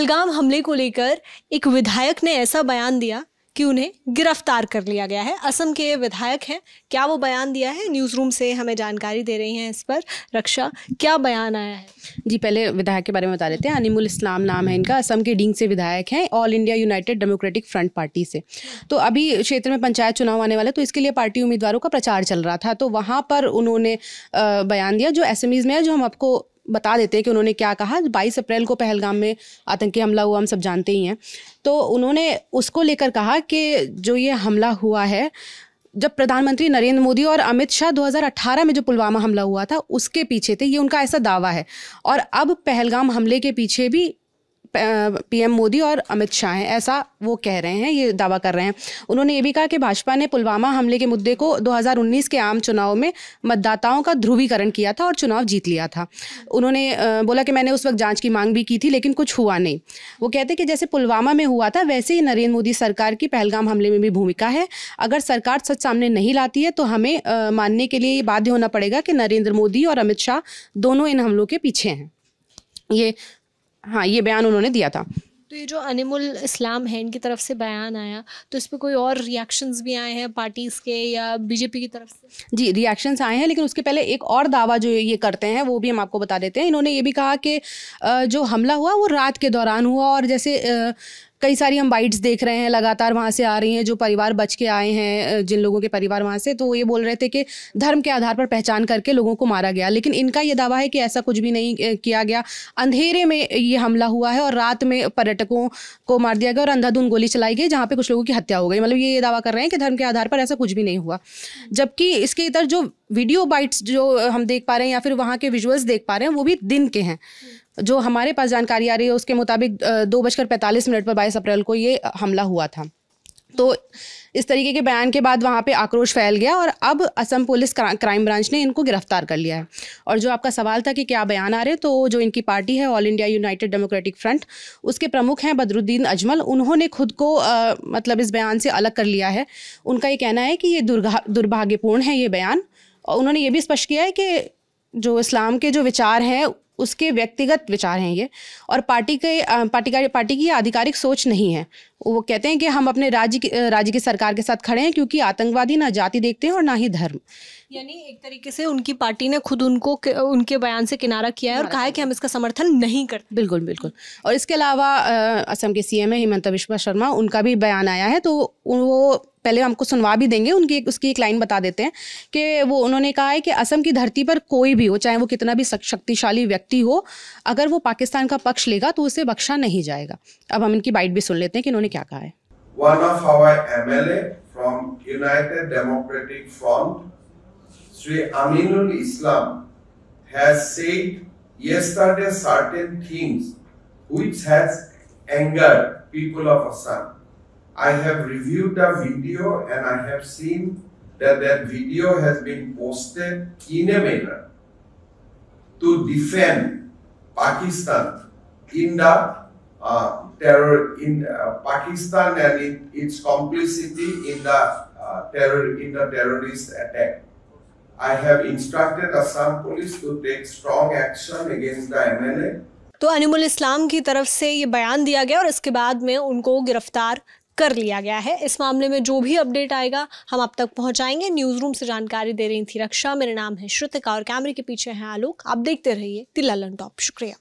पहलगाम हमले को लेकर एक विधायक ने ऐसा बयान दिया कि उन्हें गिरफ्तार कर लिया गया है। असम के विधायक हैं, क्या वो बयान दिया है, न्यूज़ रूम से हमें जानकारी दे रही हैं इस पर रक्षा। क्या बयान आया है? जी, पहले विधायक के बारे में बता देते हैं। अनिमुल इस्लाम नाम है इनका, असम के डींग से विधायक हैं, all India United democratic front party से। तो अभी क्षेत्र में पंचायत चुनाव आने वाले, तो इसके लिए पार्टी उम्मीदवारों का प्रचार चल रहा था। तो वहाँ पर उन्होंने बयान दिया जो एसएमईज में है, जो हम आपको बता देते हैं कि उन्होंने क्या कहा। 22 अप्रैल को पहलगाम में आतंकी हमला हुआ, हम सब जानते ही हैं। तो उन्होंने उसको लेकर कहा कि जो ये हमला हुआ है, जब प्रधानमंत्री नरेंद्र मोदी और अमित शाह 2018 में जो पुलवामा हमला हुआ था उसके पीछे थे, ये उनका ऐसा दावा है। और अब पहलगाम हमले के पीछे भी पीएम मोदी और अमित शाह हैं, ऐसा वो कह रहे हैं, ये दावा कर रहे हैं। उन्होंने ये भी कहा कि भाजपा ने पुलवामा हमले के मुद्दे को 2019 के आम चुनाव में मतदाताओं का ध्रुवीकरण किया था और चुनाव जीत लिया था। उन्होंने बोला कि मैंने उस वक्त जांच की मांग भी की थी, लेकिन कुछ हुआ नहीं। वो कहते कि जैसे पुलवामा में हुआ था, वैसे ही नरेंद्र मोदी सरकार की पहलगाम हमले में भी भूमिका है। अगर सरकार सच सामने नहीं लाती है तो हमें मानने के लिए बाध्य होना पड़ेगा कि नरेंद्र मोदी और अमित शाह दोनों इन हमलों के पीछे हैं। ये बयान उन्होंने दिया था। तो ये जो अनिमुल इस्लाम है, इनकी तरफ से बयान आया, तो इस पर कोई और रिएक्शंस भी आए हैं पार्टीज़ के या बीजेपी की तरफ से? जी, रिएक्शंस आए हैं, लेकिन उसके पहले एक और दावा जो ये करते हैं वो भी हम आपको बता देते हैं। इन्होंने ये भी कहा कि जो हमला हुआ वो रात के दौरान हुआ, और जैसे कई सारी हम बाइट्स देख रहे हैं लगातार वहाँ से आ रही हैं, जो परिवार बच के आए हैं, जिन लोगों के परिवार वहाँ से, तो वो ये बोल रहे थे कि धर्म के आधार पर पहचान करके लोगों को मारा गया। लेकिन इनका ये दावा है कि ऐसा कुछ भी नहीं किया गया। अंधेरे में ये हमला हुआ है और रात में पर्यटकों को मार दिया गया और अंधाधुंध गोली चलाई गई, जहाँ पे कुछ लोगों की हत्या हो गई। मतलब ये दावा कर रहे हैं कि धर्म के आधार पर ऐसा कुछ भी नहीं हुआ। जबकि इसके इधर जो वीडियो बाइट्स जो हम देख पा रहे हैं या फिर वहाँ के विजुअल्स देख पा रहे हैं, वो भी दिन के हैं। जो हमारे पास जानकारी आ रही है उसके मुताबिक 2:45 पर 22 अप्रैल को ये हमला हुआ था। तो इस तरीके के बयान के बाद वहाँ पे आक्रोश फैल गया और अब असम पुलिस क्राइम ब्रांच ने इनको गिरफ्तार कर लिया है। और जो आपका सवाल था कि क्या बयान आ रहे, तो जो इनकी पार्टी है all India United democratic front, उसके प्रमुख हैं बदरुद्दीन अजमल। उन्होंने खुद को मतलब इस बयान से अलग कर लिया है। उनका ये कहना है कि ये दुर्भाग्यपूर्ण है ये बयान। और उन्होंने ये भी स्पष्ट किया है कि जो इस्लाम के जो विचार हैं उसके व्यक्तिगत विचार हैं ये, और पार्टी की आधिकारिक सोच नहीं है। वो कहते हैं कि हम अपने राज्य की सरकार के साथ खड़े हैं, क्योंकि आतंकवादी ना जाति देखते हैं और ना ही धर्म। यानी एक तरीके से उनकी पार्टी ने खुद उनके बयान से किनारा किया है और कहा है कि हम इसका समर्थन नहीं करते। बिल्कुल बिल्कुल। और इसके अलावा असम के सीएम है हिमंता बिस्वा शर्मा, उनका भी बयान आया है। तो वो पहले हमको सुनवा भी देंगे, उसकी एक लाइन बता देते हैं कि उन्होंने कहा है कि असम की धरती पर कोई भी हो, चाहे वो कितना भी शक्तिशाली व्यक्ति हो, अगर वो पाकिस्तान का पक्ष लेगा तो उसे बख्शा नहीं जाएगा। अब हम इनकी बाइट भी सुन लेते हैं कि उन्होंने क्या कहा है। One of our MLA from United Democratic Front, Sri Aminul Islam, has said yesterday certain things which has angered people of Assam. I have reviewed the video and I have seen that video has been posted in a manner to defend Pakistan in the Pakistan and its complicity in the terrorist attack. I have instructed Assam police to take strong action against the MLA. तो अनिमुल इस्लाम की तरफ से ये बयान दिया गया और इसके बाद में उनको गिरफ्तार कर लिया गया है। इस मामले में जो भी अपडेट आएगा हम आप तक पहुंचाएंगे। न्यूज़ रूम से जानकारी दे रही थी रक्षा। मेरा नाम है श्रुतिका और कैमरे के पीछे है आलोक। आप देखते रहिए द ललन टॉप। शुक्रिया।